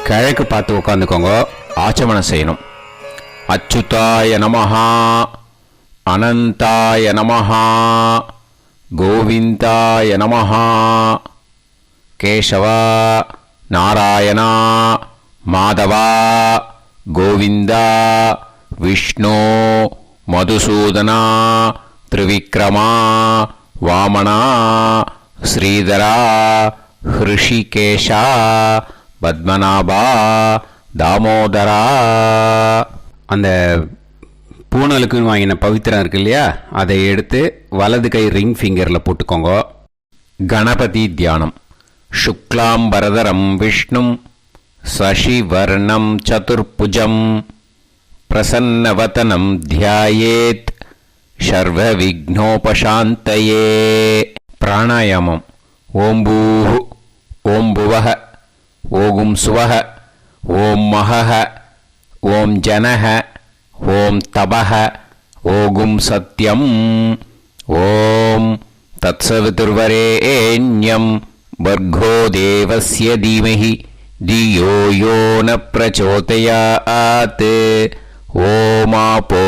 கிழக்கு பார்த்து உட்காந்துக்கோங்க. ஆச்சமனம் செய்யணும். அச்சுதாய நமஹா, அனந்தாய நமஹா, கோவிந்தாய நமஹா, கேசவா, நாராயணா, மாதவா, கோவிந்தா, விஷ்ணு, மதுசூதனா, திரிவிக்ரமா, வாமனா, ஸ்ரீதரா, ஹிருஷிகேஷா, பத்மநாபா, தாமோதரா. அந்த பூனலுக்குன்னு வாங்கின பவித்திரம் இருக்கு இல்லையா, அதை எடுத்து வலது கை ரிங் ஃபிங்கரில் போட்டுக்கோங்க. கணபதி தியானம். சுக்லாம்பரதரம் விஷ்ணும் சசிவர்ணம் சதுர்புஜம் பிரசன்னவதனம் தியாயேத் சர்வ விக்னோபசாந்தயே. பிராணாயாமம். ஓம் பூஹு, ஓம் புவஹ, ஓம் சுவஹ, ஓம் மஹஹ, ஓம் ஜனஹ, ஓம் தபஹ, ஓம் சத்யம். ஓம் தத்சவிதுர்வரேண்யம் வர்கோ தேவஸ்ய தீமஹி தியோ யோ ந பிரச்சோதயாத். ஓமாபோ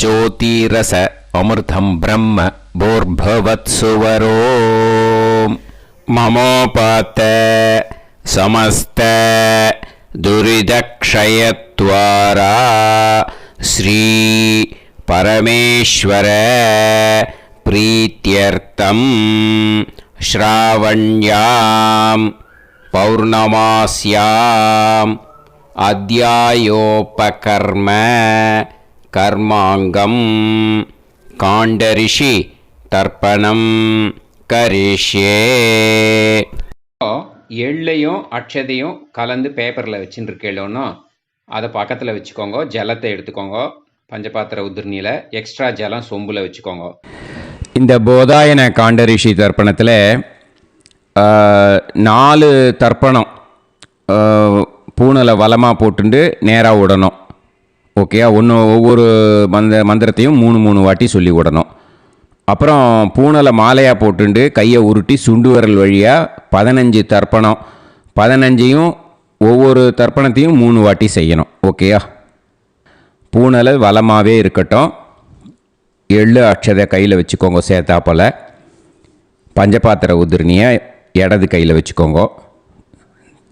ஜோதிரச அமிர்தம் பிரம்ம பூர்பவத்சுவரோம். மமோபாத்த சமஸ்த துரிதக்ஷயத்வாரா ஸ்ரீ பரமேஸ்வர பிரீத்யர்த்தம் ஸ்ராவண்யாம் பௌர்ணமாஸ்யாம் அத்யாயோபகர்ம கர்மாங்கம் காண்டரிஷி தர்ப்பணம் கரிஷ்யே. எள்ளையும் அக்ஷதையும் கலந்து பேப்பரில் வச்சுட்டு இருக்கேளோன்னா அதை பக்கத்தில் வச்சுக்கோங்க. ஜலத்தை எடுத்துக்கோங்க. பஞ்சபாத்திர உதிர்நியில் எக்ஸ்ட்ரா ஜலம் சொம்பில் வச்சுக்கோங்க. இந்த போதாயன காண்டரிஷி தர்ப்பணத்தில் 4 தர்ப்பணம் பூனலை வலமாக போட்டுண்டு நேராக விடணும். ஓகே, ஒவ்வொரு மந்திரத்தையும் 3 வாட்டி சொல்லி விடணும். அப்புறம் பூனலை மாலையாக போட்டுண்டு கையை உருட்டி சுண்டு விரல் வழியாக 15 தர்ப்பணம், 15ஐயும் ஒவ்வொரு தர்ப்பணத்தையும் 3 வாட்டி செய்யணும். ஓகேயா? பூனலை வலமாகவே இருக்கட்டும். எள்ளு அக்ஷதை கையில் வச்சுக்கோங்க சேர்த்தாப்போல். பஞ்சபாத்திர உதிர்னியை இடது கையில் வச்சுக்கோங்க.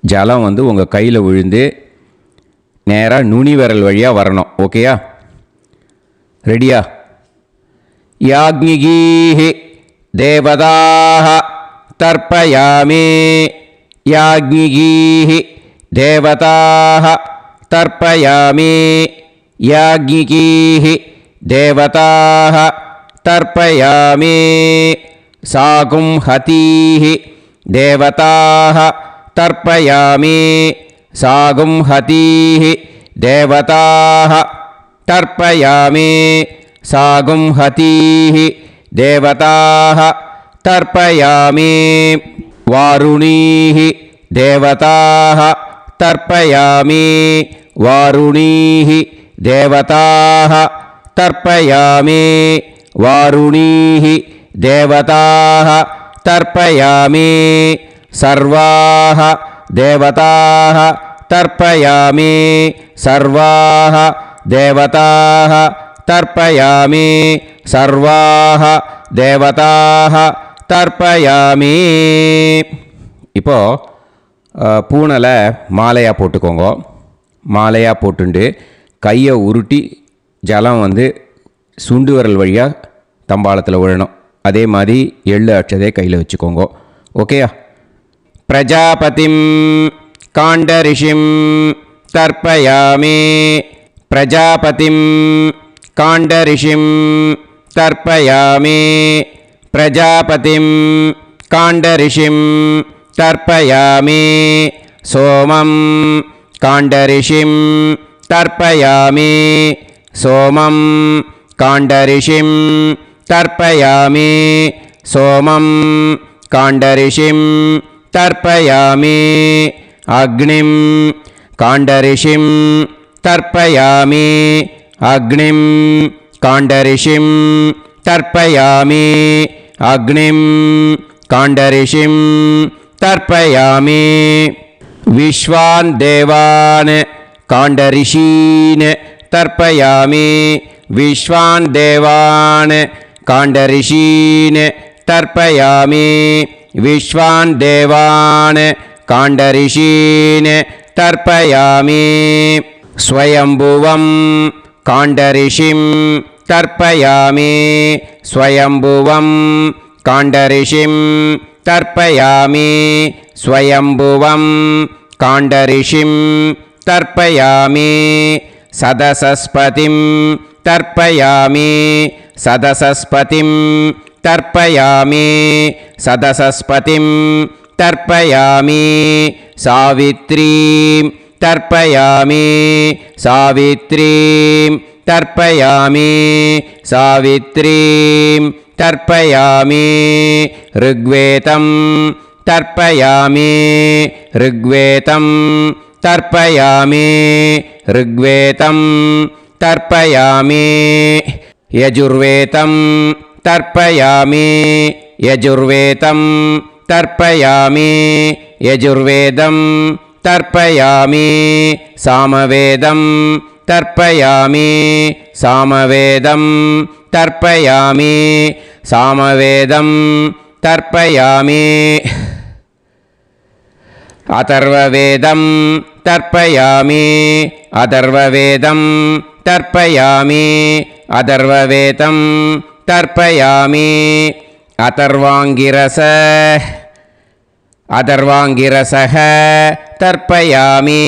ஜலம் உங்கள் கையில் விழுந்து நேராக நுனி விரல் வழியாக வரணும். ஓகேயா? ரெடியா? யாக்ஞிகீஹி தேவதாஹ தர்ப்பயாமி, யாக்ஞிகீஹி தேவதாஹ தர்ப்பயாமி, யாக்ஞிகீஹி தேவதாஹ தர்ப்பயாமி. சாகும் ஹதீஹி தேவதாஹ தர்ப்பயாமி, சாகும் ஹதீஹி தேவதாஹ தர்ப்பயாமி, சாகும் ஹதீஹி தேவதாஹ தர்ப்பயாமி. வாருணீஹி தேவதாஹ தர்ப்பயாமி, வாருணீஹி தேவதாஹ தர்ப்பயாமி, வாருணீஹி தேவதாஹ தர்ப்பயாமி. சர்வாஹ தேவதாஹ தர்ப்பயாமி, சர்வாஹ தேவதாஹ தர்ப்பயாமி, சர்வாஹ தேவதாஹ தர்ப்பயாமி. இப்போது பூனலை மாலையாக போட்டுக்கோங்க. மாலையாக போட்டுண்டு கையை உருட்டி ஜலம் சுண்டு விரல் வழியாக தம்பாளத்தில் விழணும். அதே மாதிரி எள்ளு அக்ஷதை கையில் வச்சுக்கோங்க. ஓகேயா? பிரஜாபதிம் காண்டரிஷிம் தர்ப்பயாமி, பிரஜாபதிம் காண்டரிஷிம் தர்ப்பயாமி, பிரஜாபதிம் காண்டரிஷிம் தர்ப்பயாமி. சோமம் காண்டரிஷிம் தர்ப்பயாமி, சோமம் காண்டரிஷிம் தர்ப்பயாமி, சோமம் காண்டரிஷிம் தர்ப்பயாமி. அக்னிம் காண்டரிஷிம் தர்ப்பயாமி, அக்னிம் காண்டரிஷிம் தர்ப்பயாமி, அக்னிம் காண்டரிஷிம் தர்ப்பயாமி. विश्वान् देवान् काण्डऋषीन् तर्पयामि विश्वान् देवान् काण्डऋषीन् तर्पयामि विश्वान् देवान् काण्डऋषीन् तर्पयामि स्वयंभुवं काण्डऋषिं तर्पयामि स्वयंभुवं काण्डऋषिं तर्पयामि स्वयंभुवं काण्डऋषिं तर्पयामि सदसस्पतिं तर्पयामि सदसस्पतिं तर्पयामि सदसस्पतिं तर्पयामि सावित्रीं तर्पयामि सावित्रीं तर्पयामि सावित्रीं तर्पयामि ऋग्वेदं तर्पयामि ऋग्वेदं तर्पयामि ऋग्वेदं तर्पयामि यजुर्वेदं तर्पयामि यजुर्वेदं तर्पयामि यजुर्वेदं तर्पयामि सामवेदं तर्पयामि सामवेदं तर्पयामि सामवेदं तर्पयामि अथर्ववेदं तर्पयामि अथर्ववेदं तर्पयामि अथर्ववेदं तर्पयामि अथर्वाङ्गिरस अथर्वाङ्गिरसः तर्पयामि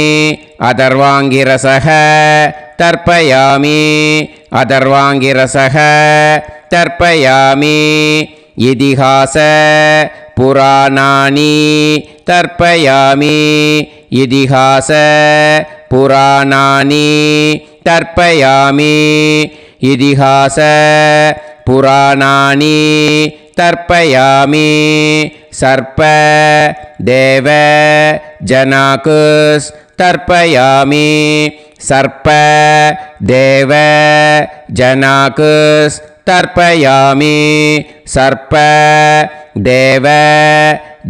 अथर्वाङ्गिरसः तर्पयामि अथर्वाङ्गिरसः तर्पयामि इतिहास पुराणानि तर्पयामि इतिहास पुराणानि तर्पयामि इतिहास पुराणानि तर्पयामि सर्प देव जनाकुस् तर्पयामि सर्प देव जनाकुस् तर्पयामि सर्प देव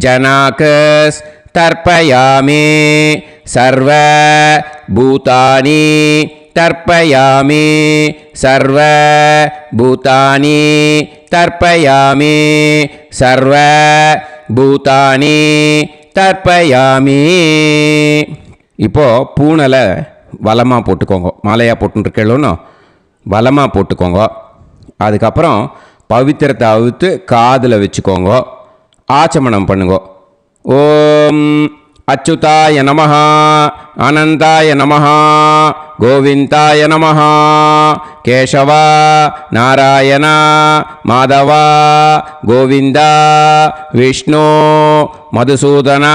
जनाकुस् तर्पयामि सर्व भूतानि तर्पयामि सर्व भूतानि तर्पयामि सर्व भूतानि तर्पयामि இப்போ பூனலை வலமாக போட்டுக்கோங்க மாலையாக போட்டுருக்கேன்னு வலமாக போட்டுக்கோங்க அதுக்கப்புறம் பவித்திரத்தை அவுத்து காதில் வச்சுக்கோங்க ஆச்சமனம் பண்ணுங்க ஓம் அச்சுதாய நமஹ அனந்தாய நமஹ கோவிந்தாய நமஹ கேசவ நாராயண மாதவ கோவிந்த விஷ்ணு மதுசூதன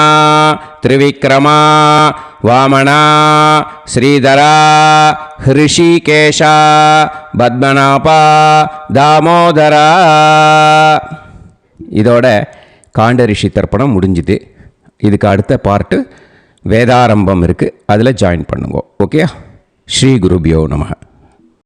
திரிவிக்ரம வாமன ஸ்ரீதர ஹிருஷிகேஷ பத்மநாப தாமோதர. இதோட காண்டரிஷி தர்ப்பணம் முடிஞ்சுது. இதுக்கு அடுத்த பார்ட்டு வேதாரம்பம் இருக்குது, அதில் ஜாயின் பண்ணுங்க. ஓகே, ஸ்ரீ குருபியோ நமஹ.